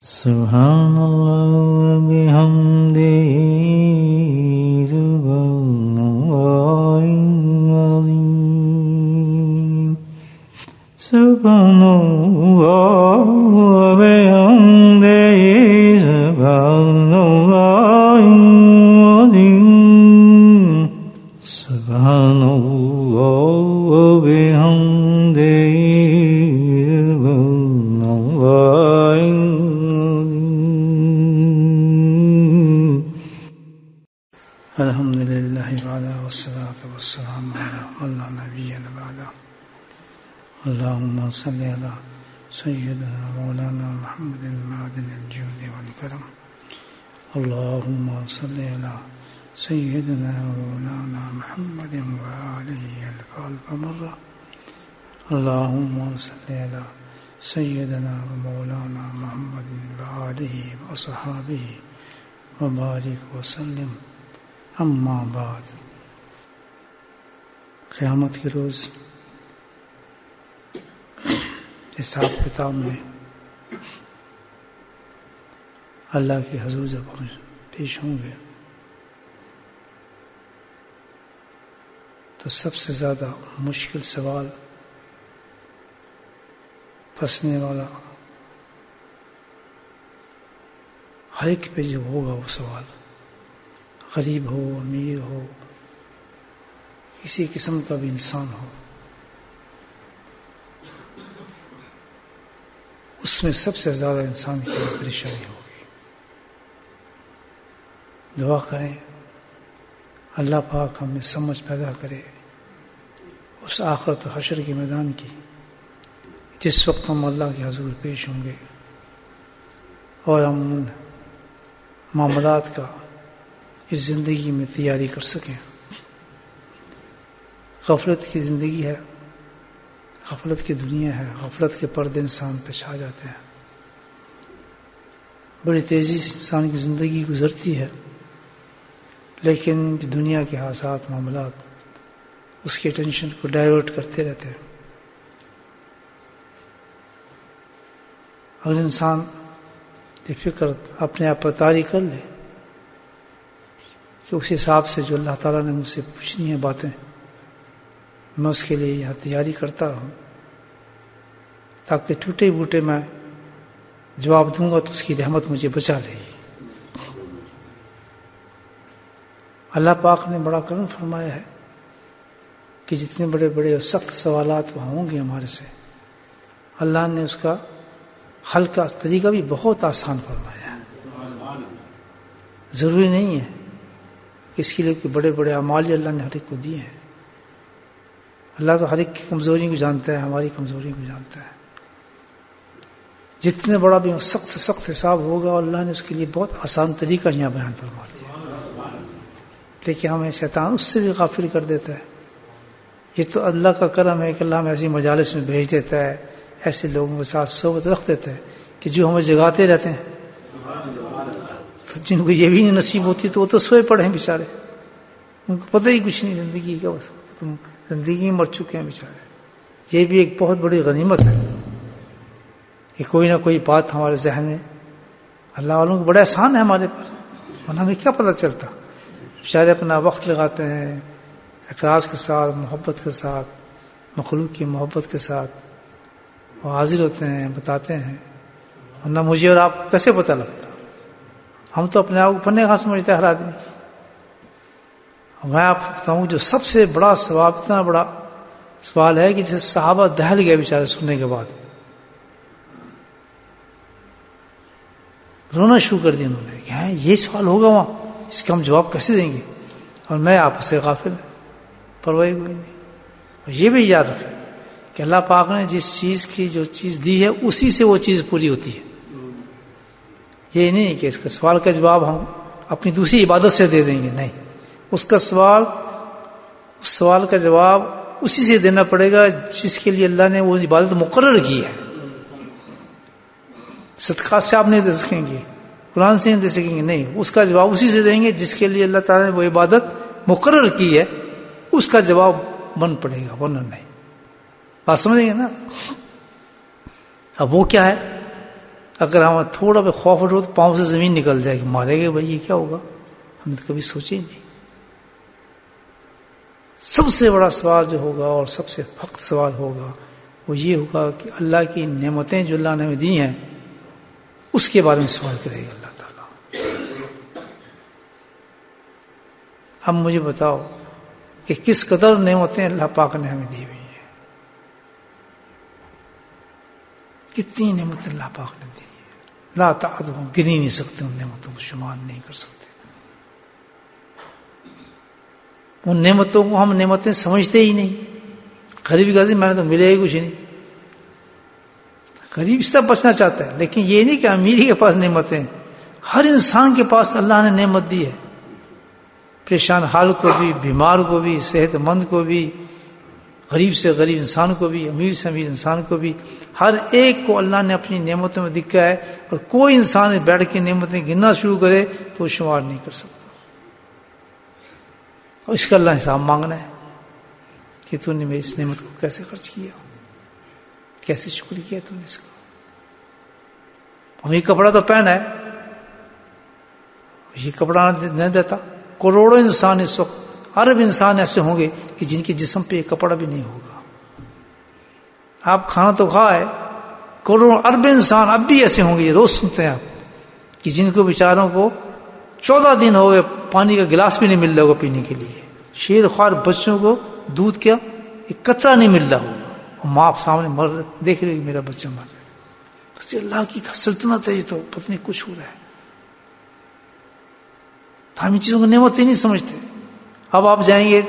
سبحان اللہ وبحمدہ سبحان اللہ العظیم سبحان اللہ وبحمدہ سبحان اللہ العظیم سبحان اللہ وبحمدہ الحمد للہ وعلا والصلاة والسلام علی من لا نبی بعدہ اللہم صلی علی سیدنا مولانا محمد معدن الجود والکرم اللہم صلی علی سیدنا مولانا محمد وآلہ الف مرہ اللہم صلی علی سیدنا مولانا محمد وآلہ وصحابہ وبارک وسلم اما بعد. قیامت کے روز حساب کتاب میں اللہ کے حضور جب پیش ہوں گے تو سب سے زیادہ مشکل سوال پھنسنے والا ہر ایک پہ جو ہوگا وہ سوال، غریب ہو امیر ہو کسی قسم کا بھی انسان ہو، اس میں سب سے زیادہ انسان کی پریشانی ہوگی. دعا کریں اللہ پاک ہمیں سمجھ پیدا کرے اس آخرت و حشر کے میدان کی، جس وقت ہم اللہ کے حضور پیش ہوں گے اور ہم ان معاملات کا اس زندگی میں تیاری کر سکیں. غفلت کی زندگی ہے، غفلت کی دنیا ہے، غفلت کے پردے انسان پہ چھا جاتے ہیں، بڑی تیزی سے انسان کی زندگی گزرتی ہے، لیکن دنیا کے حادثات معاملات اس کی ٹینشن کو ڈائیورٹ کرتے رہتے ہیں. اگر انسان یہ فکر اپنے آپ پر طاری کر لے کہ اس حساب سے جو اللہ تعالیٰ نے مجھ سے پوچھنی ہے باتیں، میں اس کے لیے یہاں تیاری کرتا رہوں تاکہ ٹوٹے بوٹے میں جواب دوں گا تو اس کی رحمت مجھے بچا لے گی. اللہ پاک نے بڑا کرم فرمایا ہے کہ جتنے بڑے بڑے اور سخت سوالات وہاں ہوں گے ہمارے سے، اللہ نے اس کا حل کا طریقہ بھی بہت آسان فرمایا ہے. ضروری نہیں ہے اس کے لیے کوئی بڑے بڑے اعمال اللہ نے ہر ایک کو دیے ہیں. اللہ تو ہر ایک کی کمزوری کو جانتا ہے، ہماری کمزوری کو جانتا ہے. جتنے بڑا بھی سخت سے سخت حساب ہوگا اللہ نے اس کے لیے بہت آسان طریقہ یہاں بیان فرما دیا، لیکن ہمیں شیطان اس سے بھی غافل کر دیتا ہے. یہ تو اللہ کا کرم ہے کہ اللہ ہمیں ایسی مجالس میں بھیج دیتا ہے، ایسے لوگوں کے ساتھ صحبت رکھ دیتا ہے کہ جو ہمیں جگاتے رہتے ہیں. جن کو یہ بھی نہیں نصیب ہوتی تو وہ تو سوئے پڑے ہیں بیچارے، ان کو پتہ ہی کچھ نہیں زندگی کا، بس تم زندگی میں مر چکے ہیں بیچارے. یہ بھی ایک بہت بڑی غنیمت ہے کہ کوئی نہ کوئی بات ہمارے ذہن میں، اللہ والوں کو بڑا احسان ہے ہمارے پر، ورنہ ہمیں کیا پتہ چلتا. بیچارے اپنا وقت لگاتے ہیں اخلاص کے ساتھ، محبت کے ساتھ، مخلوق کی محبت کے ساتھ، وہ حاضر ہوتے ہیں، بتاتے ہیں. ورنہ مجھے اور آپ کو کیسے پتہ لگتا؟ ہم تو اپنے آپ کو پنے کہاں سمجھتے ہیں ہر آدمی. میں آپ بتاؤں جو سب سے بڑا ثواب، اتنا بڑا سوال ہے کہ جسے صحابہ دہل گئے بیچارے سننے کے بعد، رونا شروع کر دیا انہوں نے کہ یہ سوال ہوگا وہاں، اس کا ہم جواب کیسے دیں گے؟ اور میں آپ سے غافل پرواہ کوئی نہیں. اور یہ بھی یاد رکھیں کہ اللہ پاک نے جس چیز کی جو چیز دی ہے اسی سے وہ چیز پوری ہوتی ہے. یہ نہیں کہ اس کا سوال کا جواب ہم اپنی دوسری عبادت سے دے دیں گے، نہیں. اس سوال کا جواب اسی سے دینا پڑے گا جس کے لیے اللہ نے وہ عبادت مقرر کی ہے. صدقات سے آپ نہیں دے سکیں گے، قرآن سے نہیں دے سکیں گے، نہیں. اس کا جواب اسی سے دیں گے جس کے لیے اللہ تعالیٰ نے وہ عبادت مقرر کی ہے، اس کا جواب بن پڑے گا، ورنہ نہیں. بات سمجھیں گے نا؟ اب وہ کیا ہے؟ اگر ہم تھوڑا بھی خوف اٹھو تو پاؤں سے زمین نکل جائے کہ مارے گے بھائی، یہ کیا ہوگا؟ ہم نے تو کبھی سوچے ہی نہیں۔ سب سے بڑا سوال جو ہوگا اور سب سے فخر سوال ہوگا وہ یہ ہوگا کہ اللہ کی نعمتیں جو اللہ نے ہمیں دی ہیں اس کے بارے میں سوال کرے گا اللہ تعالیٰ۔ اب مجھے بتاؤ کہ کس قدر نعمتیں اللہ پاک نے ہمیں دی ہوئی ہیں، کتنی نعمتیں اللہ پاک نے دی ہیں، لا تعدهم، گن ہی نہیں سکتے، ان نعمتوں کو شمار نہیں کر سکتے۔ ان نعمتوں کو ہم نعمتیں سمجھتے ہی نہیں۔ غریب غازی میں نے تو ملے ہی کچھ نہیں، غریب اس طرح بچنا چاہتا ہے، لیکن یہ نہیں کہ امیری کے پاس نعمتیں، ہر انسان کے پاس اللہ نے نعمت دی ہے، پریشان حال کو بھی، بیمار کو بھی، صحت مند کو بھی، غریب سے غریب انسان کو بھی، امیر سے امیر انسان کو بھی، ہر ایک کو اللہ نے اپنی نعمتوں میں دکھا ہے، اور کوئی انسان بیٹھ کے نعمتیں گننا شروع کرے تو وہ شمار نہیں کر سکتا، اور اس کا اللہ حساب مانگنا ہے کہ تو نے میری اس نعمت کو کیسے خرچ کیا، کیسے شکر کیا تو نے اس کا۔ اور یہ کپڑا تو پہنا ہے، یہ کپڑا نہیں دیتا۔ کروڑوں انسان اس وقت، ارب انسان ایسے ہوں گے کہ جن کے جسم پہ ایک کپڑا بھی نہیں ہوگا۔ آپ کھانا تو کھائے، کروڑوں ارب انسان اب بھی ایسے ہوں گے، یہ روز سنتے ہیں آپ، کہ جن کو بیچاروں کو 14 دن ہو گئے پانی کا گلاس بھی نہیں مل رہا ہوگا پینے کے لیے، شیر خوار بچوں کو دودھ کیا ایک قطرہ نہیں مل رہا ہوگا، اور ماں آپ سامنے مر رہے، دیکھ رہے میرا بچہ مر رہا ہے۔ بس یہ اللہ کی سلطنت ہے، یہ تو پتہ نہیں کچھ ہو رہا ہے، ہم ان چیزوں کو نعمت ہی نہیں سمجھتے۔ اب آپ جائیں گے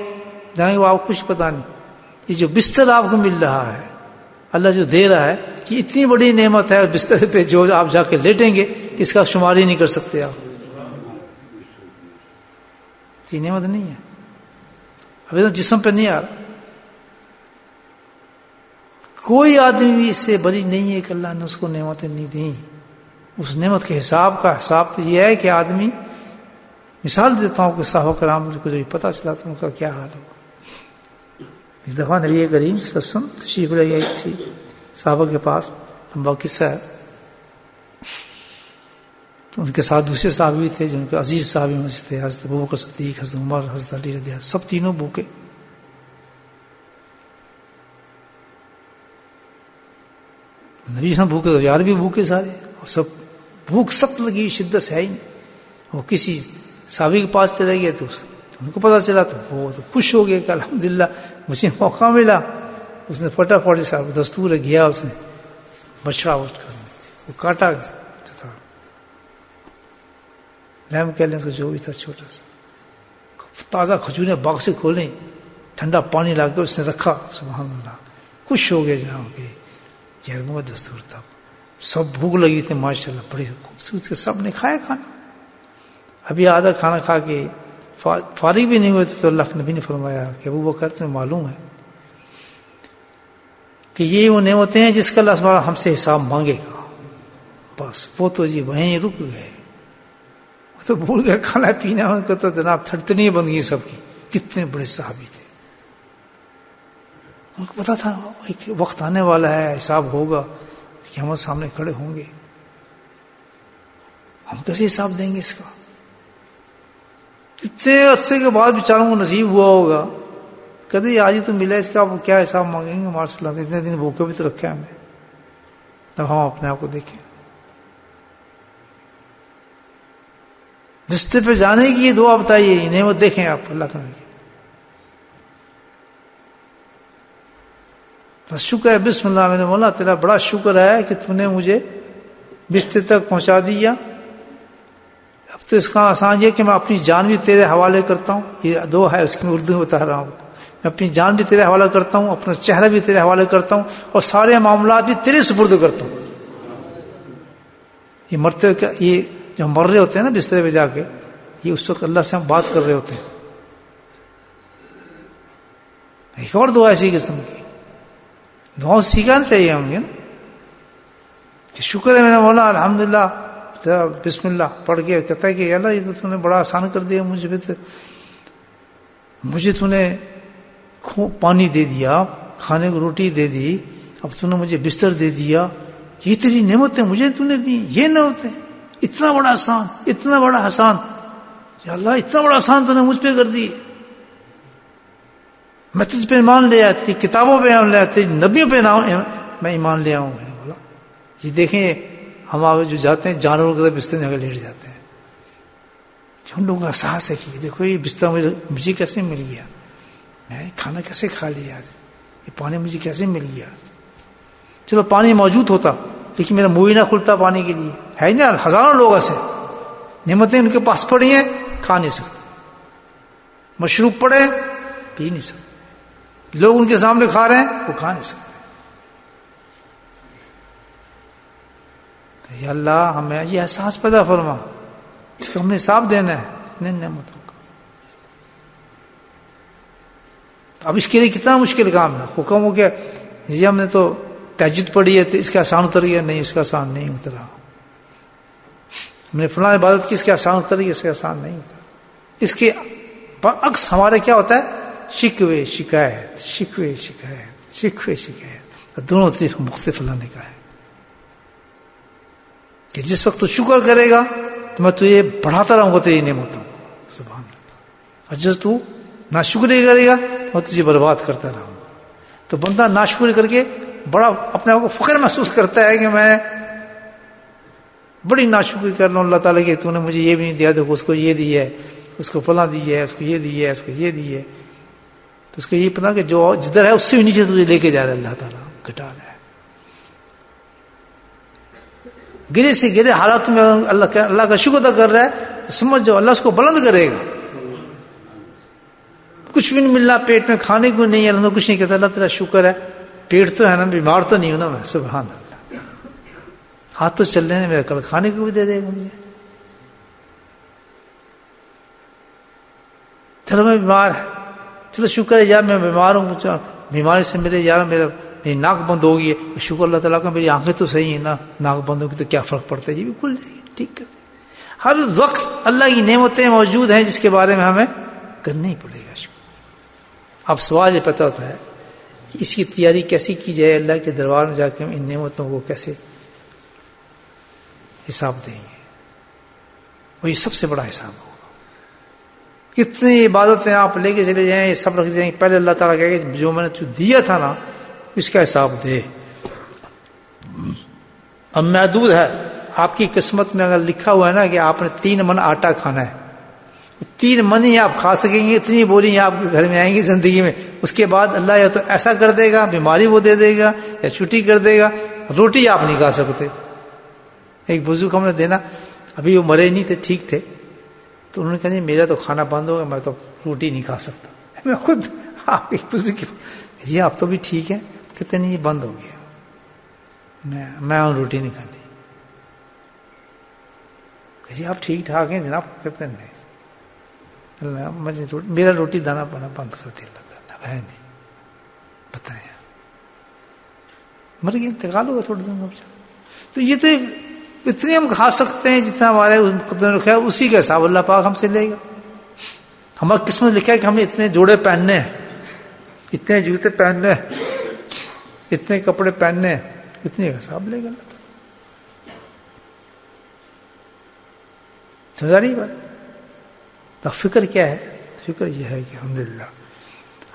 وہ آپ کو کچھ پتا نہیں، یہ جو بستر آپ کو مل رہا ہے، اللہ جو دے رہا ہے، یہ اتنی بڑی نعمت ہے، بستر پہ جو آپ جا کے لیٹیں گے اس کا شمار ہی نہیں کر سکتے آپ، یہ نعمت نہیں ہے، ابھی تو جسم پہ نہیں آ رہا۔ کوئی آدمی بھی اس سے بری نہیں ہے کہ اللہ نے اس کو نعمتیں نہیں دیں۔ اس نعمت کے حساب تو یہ ہے کہ آدمی، مثال دیتا ہوں کہ صحابہ کرام کو جو پتہ چلا تو ان کا کیا حال ہوا۔ ایک دفعہ نبی کریم صلی اللہ علیہ وسلم تشریف لے گئے کسی صحابہ کے پاس، لمبا قصہ ہے، ان کے ساتھ دوسرے صحابی تھے جن کے عزیز صحابی میں سے تھے، حضرت ابوبکر صدیق، حضرت عمر، حضرت علی رضی اللہ، سب تینوں بھوکے۔ نبی ہم بھوکے تو یار بھی بھوکے سارے، اور سب بھوک سخت لگی، شدت سے ہے ہی نہیں۔ وہ کسی صحابی کے پاس چلے گئے تو ان کو پتا چلا تو وہ تو خوش ہو گئے کہ الحمدللہ مجھے موقع ملا۔ اس نے فٹافٹ صاحب دستور گیا، اس نے بچڑا اٹھ کر وہ کاٹا جو تھا، لیم کہہ لیں اس کو، جو بھی تھا چھوٹا سا، تازہ کھجوریں باغ سے کھولیں، ٹھنڈا پانی لا کے اس نے رکھا، سبحان اللہ، خوش ہو گئے جہاں کے یار وہ دستور تھا۔ سب بھوک لگی تھی ماشاءاللہ، بڑے خوبصورت کے، سب نے کھایا کھانا۔ ابھی آدھا کھانا کھا کے فارغ بھی نہیں ہوئے تھے تو اللہ کے نبی نے فرمایا کہ ابوبکر تمہیں معلوم ہے کہ یہ وہ نعمتیں ہیں جس کا اللہ سبحانہ ہم سے حساب مانگے گا۔ بس وہ تو جی وہیں رک گئے، وہ تو بھول گئے کھانا پینا، ان کو تو جناب تھڑتنی بن گئی سب کی، کتنے بڑے صحابی تھے، ان کو پتا تھا ایک وقت آنے والا ہے، حساب ہوگا، قیامت سامنے کھڑے ہوں گے، ہم کیسے حساب دیں گے اس کا؟ اتنے عرصے کے بعد بیچاروں کو نصیب ہوا ہوگا، کدی آج ہی تو ملا، اس کا آپ کیا حساب مانگیں گے؟ ماشاء اللہ اتنے دن بھوکے بھی تو رکھے ہمیں، تب ہم اپنے آپ کو دیکھیں۔ رشتے پہ جانے کی یہ دعا بتائیے، یہ نعمت دیکھیں آپ اللہ کا، بس شکر ہے، بسم اللہ، میں نے بولا تیرا بڑا شکر ہے کہ تو نے مجھے بستر تک پہنچا دیا، اب تو اس کا آسان یہ کہ میں اپنی جان بھی تیرے حوالے کرتا ہوں، یہ دعا ہے اس کی، میں اردو میں بتا رہا ہوں، میں اپنی جان بھی تیرے حوالے کرتا ہوں، اپنا چہرہ بھی تیرے حوالے کرتا ہوں، اور سارے معاملات بھی تیرے سپرد کرتا ہوں۔ یہ مرتے یہ جو مر رہے ہوتے ہیں نا بستر پہ جا کے، یہ اس وقت اللہ سے ہم بات کر رہے ہوتے ہیں۔ ایک اور دعا ایسی قسم کی دعاؤں سیکھنا چاہیے ہم یہ نا، کہ شکر ہے میں نے بولا الحمدللہ، بسم اللہ پڑھ کے کہتا ہے کہ اللہ یہ تو نے بڑا آسان کر دیا مجھے تو نے پانی دے دیا، کھانے کو روٹی دے دی، اب تو نے مجھے بستر دے دیا، یہ تیری نعمتیں مجھے تو نے دی، یہ نعمتیں، اتنا بڑا احسان، اتنا بڑا احسان، یا اللہ اتنا بڑا احسان تو نے مجھ پہ کر دی، میں تجھ پہ ایمان لے آیا، تیری کتابوں پہ ایمان لے آیا، تیری نبیوں پہ میں ایمان لے آؤں. میں نے بولا یہ دیکھیں ہم آگے جو جاتے ہیں جانوروں کے بستر میں لیٹ جاتے ہیں، ان لوگوں کا احساس ہے کہ دیکھو یہ بستر مجھے کیسے مل گیا، میں کھانا کیسے کھا لیا آج، یہ پانی مجھے کیسے مل گیا. چلو پانی موجود ہوتا لیکن میرا منہ ہی نہ کھلتا پانی کے لیے. ہے نا ہزاروں لوگ ایسے نعمتیں ان کے پاس پڑی ہیں، کھا نہیں سکتے، مشروب پڑے پی نہیں سکتے، لوگ ان کے سامنے کھا رہے ہیں وہ کھا نہیں سکتے. یا اللہ ہمیں یہ احساس پیدا فرما، اس کا ہم نے حساب دینا ہے ان نعمتوں کا. اب اس کے لیے کتنا مشکل کام ہے. حکم ہو گیا جی ہم نے تو تہجد پڑھی ہے تو اس کا آسان اتر گیا، نہیں اس کا آسان نہیں اترا. ہم نے فلاں عبادت کی، اس کے آسان اتر گیا، اس کا آسان نہیں اترا. اس کے برعکس ہمارے کیا ہوتا ہے، شکوے شکایت، شکوے شکایت، شکوے شکایت، دونوں طرف مختلف لانے کا ہے کہ جس وقت تو شکر کرے گا تو میں تجھے بڑھاتا رہوں گا تیری نعمتوں کو، سبحان اللہ، اور جس تو ناشکری کرے گا میں تجھے برباد کرتا رہوں گا. تو بندہ ناشکری کر کے بڑا اپنے آپ کو فخر محسوس کرتا ہے کہ میں بڑی ناشکری کر رہا ہوں اللہ تعالیٰ کی، تو نے مجھے یہ بھی نہیں دیا، دیکھو اس کو یہ دی ہے، اس کو فلاں دی ہے، اس کو یہ دی ہے، اس کو یہ دی ہے. تو اس کو یہ پتا کہ جو جدھر ہے اس سے بھی نیچے تجھے لے کے جا رہا ہے اللہ تعالیٰ، گھٹا رہا ہے. گرے سے گرے حالات میں اللہ کا شکر ادا کر رہا ہے تو سمجھ جاؤ اللہ اس کو بلند کرے گا. کچھ بھی نہیں مل رہا پیٹ میں، کھانے کو نہیں ہے، اللہ کچھ نہیں کہتا، اللہ تیرا شکر ہے، پیٹ تو ہے نا، بیمار تو نہیں ہوں نا میں، سبحان اللہ، ہاتھ تو چل رہے ہیں میرا، کل کھانے کو بھی دے دے گا مجھے. چلو میں بیمار ہے، چلو شکر ہے یار میں بیمار ہوں، بیماری سے میرے یار میری ناک بند ہوگی، شکر اللہ تعالیٰ کا میری آنکھیں تو صحیح ہیں نا، ناک بند ہوگی تو کیا فرق پڑتا ہے، یہ بھی کھل جائے گی، ٹھیک کر. ہر وقت اللہ کی نعمتیں موجود ہیں جس کے بارے میں ہمیں کرنا ہی پڑے گا شکر. اب سوال یہ پتہ ہوتا ہے کہ اس کی تیاری کیسی کی جائے، اللہ کے دربار میں جا کے ہم ان نعمتوں کو کیسے حساب دیں گے. وہ یہ سب سے بڑا حساب ہوگا. کتنی عبادتیں آپ لے کے چلے جائیں، یہ سب رکھ دیں، پہلے اللہ تعالیٰ کہے گا جو میں نے تجھے دیا تھا نا اس کا حساب دے. اب محدود ہے آپ کی قسمت میں، اگر لکھا ہوا ہے نا کہ آپ نے 3 من آٹا کھانا ہے، 3 من ہی آپ کھا سکیں گے، اتنی بوری آپ کے گھر میں آئیں گی زندگی میں. اس کے بعد اللہ یا تو ایسا کر دے گا، بیماری وہ دے دے گا، یا چھٹی کر دے گا، روٹی آپ نہیں کھا سکتے. ایک بزرگ ہم نے دینا، ابھی وہ مرے نہیں تھے، ٹھیک تھے، تو انہوں نے کہا جی میرا تو کھانا بند ہوگا، میں تو روٹی نہیں کھا سکتا. میں خود آپ ایک بزرگ جی آپ تو بھی ٹھیک ہے، کہتے نہیں یہ بند ہو گیا، میں روٹی نہیں کھانی. جی آپ ٹھیک ٹھاک ہیں جناب؟ کہتے نہیں اللہ مجھے میرا روٹی دانا پانا بند کر دیا اللہ تعالیٰ. ہے نہیں، بتائیں مر گیا، انتقال ہوگا تھوڑے دن. تو یہ تو اتنے ہم کھا سکتے ہیں جتنا ہمارے قدر رکھا ہے، اسی کا حساب اللہ پاک ہم سے لے گا. ہمارا قسمت لکھا ہے کہ ہمیں اتنے جوڑے پہننے ہیں، اتنے جوتے پہننے ہیں، اتنے کپڑے پہننے ہیں، اتنے کا حساب لے گا اللہ تعالیٰ. سمجھا رہی بات؟ تو فکر کیا ہے؟ فکر یہ ہے کہ الحمدللہ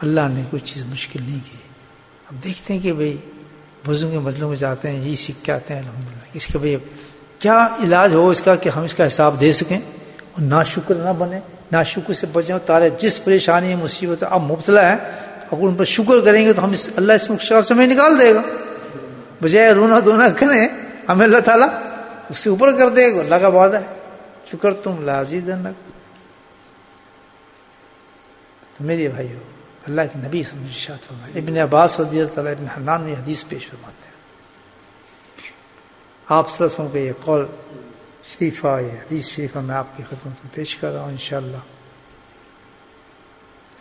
اللہ نے کوئی چیز مشکل نہیں کی. اب دیکھتے ہیں کہ بھئی بزرگوں کے مجلسوں میں جاتے ہیں، یہی سیکھ کے آتے ہیں الحمدللہ. اس کے بھئی کیا علاج ہو اس کا کہ ہم اس کا حساب دے سکیں اور ناشکر نہ بنے، ناشکر سے بچیں. تارے جس پریشانی مصیبت اب مبتلا ہے اگر ان پر شکر کریں گے تو ہم اللہ اس مشکل سے ہمیں نکال دے گا. بجائے رونا دھونا کریں ہمیں اللہ تعالیٰ اس سے اوپر کر دے گا. اللہ کا وعدہ ہے شکر تم لازیدنکم. تو میرے بھائیو اللہ کے نبی صلی اللہ علیہ وسلم ارشاد فرمایا، ابن عباس رضی اللہ تعالیٰ ابن حنان میں حدیث پیش فرماتے ہیں، آپ صلی اللہ علیہ وسلم کا یہ قول شریفہ، یہ حدیث شریفہ میں آپ کی خدمت میں پیش کر رہا ہوں. انشاءاللہ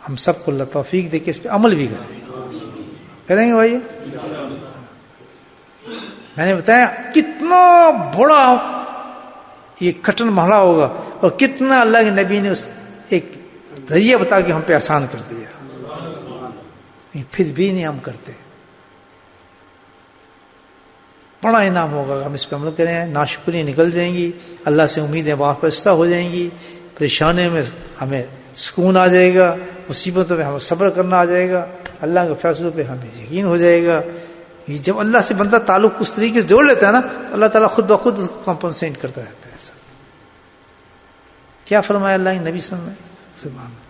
ہم سب کو اللہ توفیق دے کے اس پہ عمل بھی کریں گے بھائی. میں نے بتایا کتنا بڑا یہ کٹن محلہ ہوگا اور کتنا اللہ کے نبی نے اس ایک ذریعہ بتا کے ہم پہ آسان کر دیا، پھر بھی نہیں ہم کرتے. بڑا انعام ہوگا اگر ہم اس پہ عمل کریں. ناشکری نکل جائیں گی, اللہ سے امیدیں وابستہ ہو جائیں گی, پریشانی میں ہمیں سکون آ جائے گا, مصیبتوں پہ ہمیں صبر کرنا آ جائے گا, اللہ کے فیصلوں پہ ہمیں یقین ہو جائے گا. یہ جب اللہ سے بندہ تعلق اس طریقے سے جوڑ لیتا ہے نا تو اللہ تعالیٰ خود بخود اس کو کمپنسیٹ کرتا رہتا ہے. ایسا کیا فرمایا اللہ کے نبی صلی اللہ علیہ وسلم, سبحان اللہ,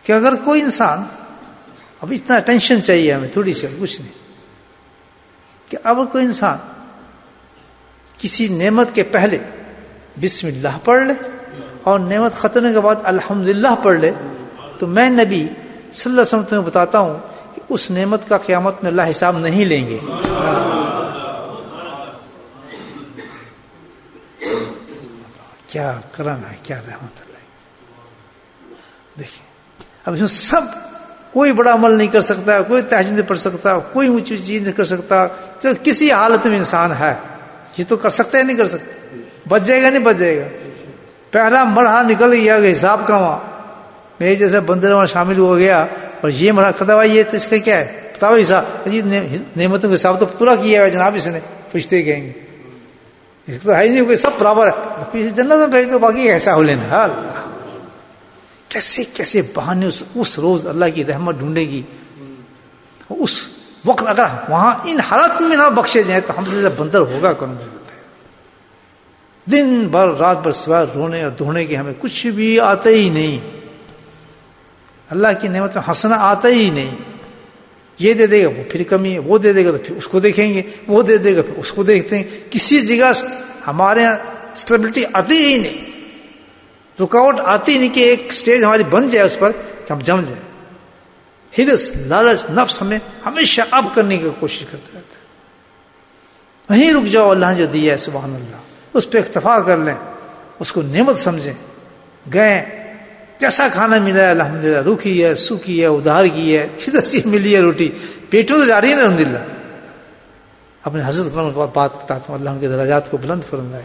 کہ اگر کوئی انسان, اب اتنا ٹینشن چاہیے ہمیں تھوڑی سی, کچھ نہیں, کہ اگر کوئی انسان کسی نعمت کے پہلے بسم اللہ پڑھ لے اور نعمت ختم ہونے کے بعد الحمدللہ پڑھ لے, تو میں نبی صلی اللہ علیہ وسلم تمہیں بتاتا ہوں کہ اس نعمت کا قیامت میں اللہ حساب نہیں لیں گے. کیا کرم ہے, کیا رحمت اللہ. دیکھیں اب اس میں سب, کوئی بڑا عمل نہیں کر سکتا, کوئی تہجد نہیں پڑھ سکتا, کوئی اونچی چیز نہیں کر سکتا, کسی حالت میں انسان ہے یہ تو کر سکتا ہے نہیں کر سکتا, بچ جائے گا نہیں بچ جائے گا. پہلا مرحلہ نکل گیا کہ حساب کا, وہاں میرے جیسے بندر وہاں شامل ہو گیا اور یہ مرحلہ ختم ہوا, یہ تو اس کا کیا ہے بتاؤ حساب, نعمتوں کا حساب تو پورا کیا ہے جناب اس نے, پوچھتے کہیں گے اس کو تو ہے ہی نہیں, سب برابر ہے, جنت میں بھیج دو باقی ایسا ہو لینا. کیسے کیسے بہانے اس روز اللہ کی رحمت ڈھونڈے گی. اس وقت اگر وہاں ان حالت میں نہ بخشے جائیں تو ہم سے بندر ہوگا کون, بتائے دن بھر رات بھر سوائے رونے اور دھونے کے ہمیں کچھ بھی آتا ہی نہیں. اللہ کی نعمت میں ہنسنا آتا ہی نہیں. یہ دے دے گا وہ پھر کمی ہے, وہ دے دے گا تو پھر اس کو دیکھیں گے, وہ دے دے گا پھر اس کو دیکھتے ہیں. کسی جگہ ہمارے یہاں اسٹیبلٹی آتی ہی نہیں, رکاوٹ آتی نہیں کہ ایک سٹیج ہماری بن جائے اس پر کہ ہم جم جائیں. ہرس لالچ نفس ہمیں ہمیشہ اب کرنے کی کوشش کرتا رہتا ہے. وہیں رک جاؤ, اللہ جو دیا ہے سبحان اللہ, اس پہ اکتفا کر لیں, اس کو نعمت سمجھیں. گئے جیسا کھانا ملا ہے الحمدللہ, روکھی ہے, سوکھی ہے, ادھار کی ہے, کدھر سے ملی ہے روٹی, پیٹوں تو جا رہی ہے نا الحمدللہ. اپنے حضرت بات بتاتا ہوں, اللہ ان کے درجات کو بلند فرمائے.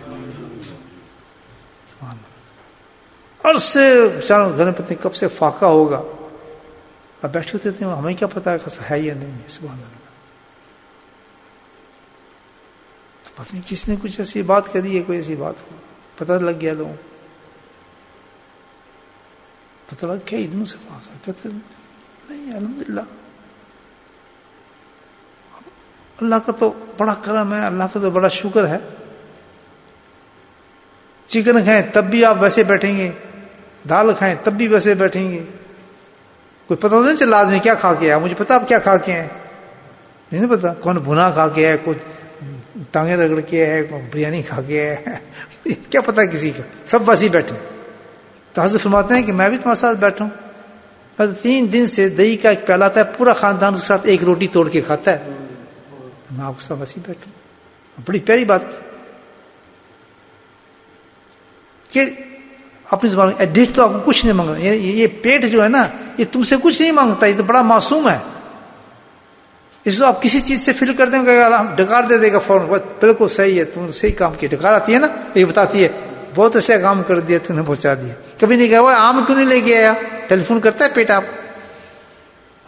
اور سے گھر میں پتہ نہیں کب سے فاقہ ہوگا, اب بیٹھے ہوتے تھے, ہمیں کیا پتا ہے یا نہیں ہے, سبحان اللہ. تو پتہ نہیں کس نے کچھ ایسی بات کری ہے, کوئی ایسی بات ہو, پتہ لگ گیا لوگوں, پتہ لگ کیا ادنوں سے فاقہ, کہتے نہیں الحمدللہ. اللہ کا تو بڑا کرم ہے, اللہ کا تو بڑا شکر ہے. چکن کھائیں تب بھی آپ ویسے بیٹھیں گے, دال کھائیں تب بھی ویسے بیٹھیں گے. کوئی پتہ نہیں چلا آدمی کیا کھا کے آیا, مجھے پتا آپ کیا کھا کے ہیں, نہیں پتا. کون بھنا کھا کے ہے, کچھ ٹانگیں رگڑ کے ہے, کون بریانی کھا کے ہے, کیا پتا کسی کا, سب ویسے ہی بیٹھے. تو حضرت فرماتے ہیں کہ میں بھی تمہارے ساتھ بیٹھا ہوں, بس 3 دن سے دہی کا ایک پیالہ آتا ہے, پورا خاندان اس کے ساتھ ایک روٹی توڑ کے کھاتا ہے, میں آپ کے ساتھ ویسے ہی بیٹھا ہوں. بڑی پیاری بات کی کہ اپنی زبان میں ایڈٹ تو آپ کو کچھ نہیں مانگنا. یہ پیٹ جو ہے نا یہ تم سے کچھ نہیں مانگتا, یہ تو بڑا معصوم ہے. اس کو آپ کسی چیز سے فل کر دیں گے, ڈکار دے دے گا فوراً, بالکل صحیح ہے, تم نے صحیح کام کیا. ڈکار آتی ہے نا, یہ بتاتی ہے بہت اچھا کام کر دیا, تم نے پہنچا دیا. کبھی نہیں کہا وہ آم کیوں نہیں لے کے آیا, ٹیلی فون کرتا ہے پیٹ آپ,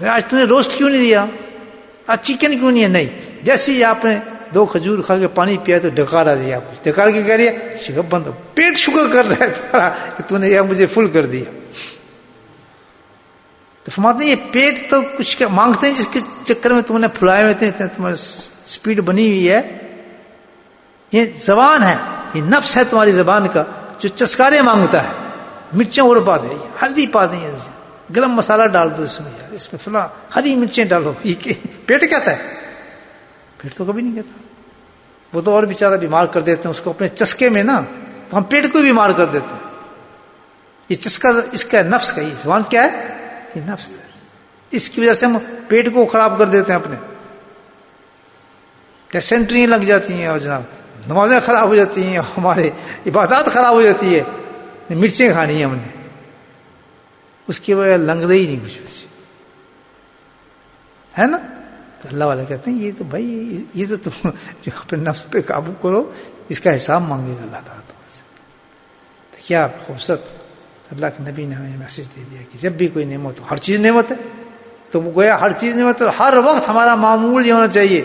آج تم نے روسٹ کیوں نہیں دیا, آج چکن کیوں نہیں ہے. نہیں, جیسے ہی آپ نے 2 کھجور کھا کے پانی پیا تو ڈکار آ جائے. آپ ڈکار کی کہہ رہی ہے شکر بند, پیٹ شکر کر رہا ہے تمہارا کہ تم نے مجھے فل کر دیا. تو فرماتے ہیں یہ پیٹ تو کچھ مانگتے ہیں جس کے چکر میں تم نے پھلائے ہوئے تھے, تمہاری سپیڈ بنی ہوئی ہے. یہ زبان ہے, یہ نفس ہے تمہاری زبان کا جو چسکارے مانگتا ہے. مرچیں اور پا دے, ہلدی پا دیں, گرم مسالہ ڈال دو اس میں, یار اس میں فلاں ہری مرچیں ڈالو. یہ پیٹ کہتا ہے, پیٹ تو کبھی نہیں کہتا. وہ تو اور بیچارہ بیمار کر دیتے ہیں اس کو اپنے چسکے میں نا, تو ہم پیٹ کو بیمار کر دیتے ہیں. یہ چسکا اس کا نفس کا, یہ زبان کیا ہے, یہ نفس ہے. اس کی وجہ سے ہم پیٹ کو خراب کر دیتے ہیں اپنے, ڈیسنٹری لگ جاتی ہیں, اور جناب نمازیں خراب ہو جاتی ہیں, ہمارے عبادات خراب ہو جاتی ہے. مرچیں کھانی ہیں ہم نے, اس کی وجہ لنگدے ہی نہیں کچھ ہے نا. تو اللہ والے کہتے ہیں یہ تو بھائی, یہ تو تم جو اپنے نفس پہ قابو کرو, اس کا حساب مانگے گا اللہ تعالیٰ تم سے. تو کیا خوبصورت اللہ کے نبی نے ہمیں میسج دے دیا کہ جب بھی کوئی نعمت ہو, ہر چیز نعمت ہے, تو وہ گویا ہر چیز نعمت ہے, ہر وقت ہمارا معمول یہ ہونا چاہیے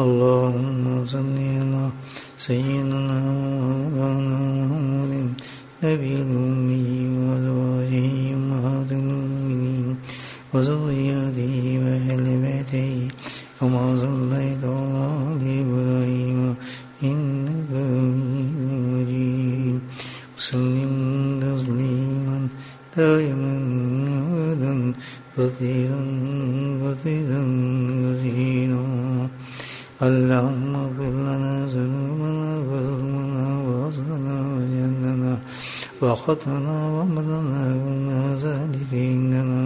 اللهم صل على سيدنا محمد نبي الأمي وأزواجه أمهات المؤمنين وذرياته وأهل بيته كما صليت على آل إبراهيم إنك حميد مجيد وسلم تسليما دائما أبدا كثيرا كثيرا كثيرا. اللهم اغفر لنا ذنوبنا وظلمنا وأصلنا وجهلنا وخطأنا ومضنا كنا ذلك عندنا.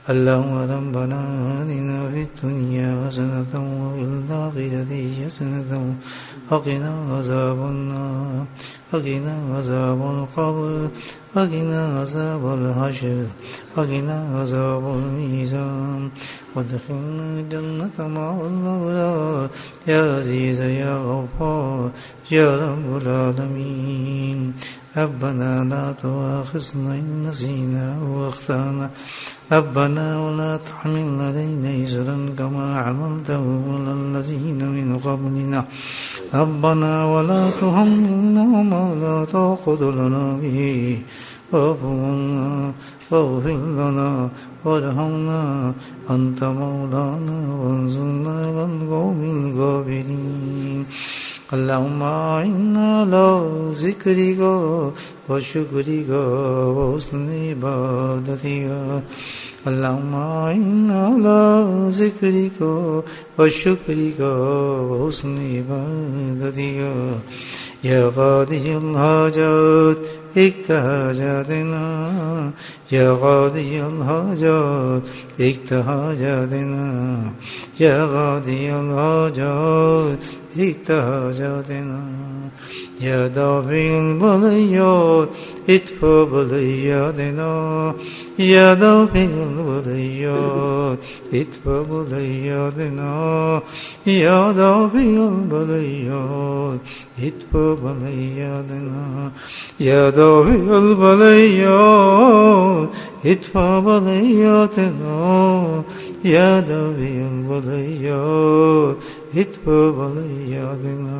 اللهم ربنا آتنا في الدنيا حسنة وفي الآخرة حسنة وقنا عذاب النار وقنا عذاب القبر وقنا عذاب الحشر وقنا عذاب الميزان وادخلنا الجنة مع الأبرار يا عزيز يا غفار يا رب العالمين. ربنا لا تؤاخذنا إن نسينا وأخطأنا ربنا ولا تحمل علينا إصرا كما حملته على الذين من قبلنا ربنا ولا تحملنا ما لا طاقة لنا به واعف عنا واغفر لنا وارحمنا أنت مولانا وانصرنا على القوم الكافرين. اللهم أعنا على ذكرك وشكرك وحسن عبادتك. اللهم أعنا على ذكرك وشكرك وحسن عبادتك. يا قاضي الحاجات اقض حاجاتنا يا قاضي الحاجات اقض حاجاتنا يا قاضي الحاجات اقض حاجاتنا. يا دافع البليات ادفع بلياتنا يا دافع البليات ادفع بلياتنا يا دافع البليات ادفع بلياتنا يا دافع البليات ادفع بلياتنا يا دافع البليات ادفع بلياتنا.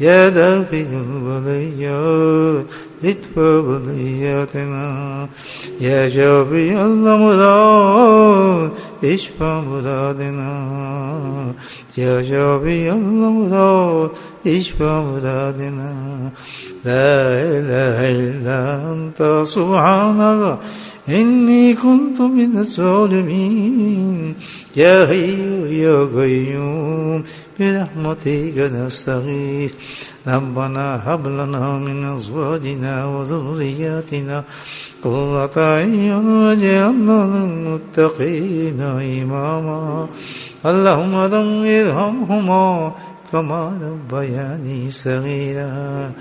يا دافع البليات ادفع بلياتنا يا جافي الأمراض اشفع مرادنا يا شافي الأمراض اشفع مرادنا لا إله إلا أنت سبحانك إني كنت من الظالمين يا حي يا قيوم برحمتك نستغيث ربنا هب لنا من أزواجنا وذرياتنا قرة أعين واجعلنا للمتقين إماما اللهم رب ارحمهما كما ربياني صغيرا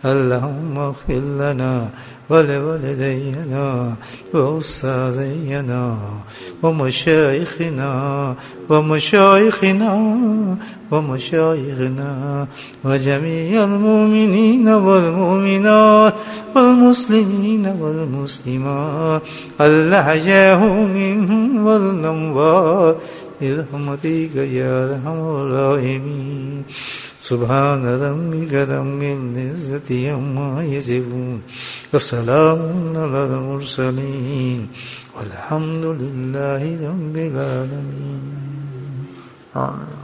اللهم اغفر لنا ولوالدينا وأستاذينا ومشايخنا وجميع المؤمنين والمؤمنات والمسلمين والمسلمات الأحياء منهم والأموات برحمتك يا أرحم الراحمين سبحان ربك رب العزة عما يصفون وسلام على المرسلين والحمد لله رب العالمين آمين.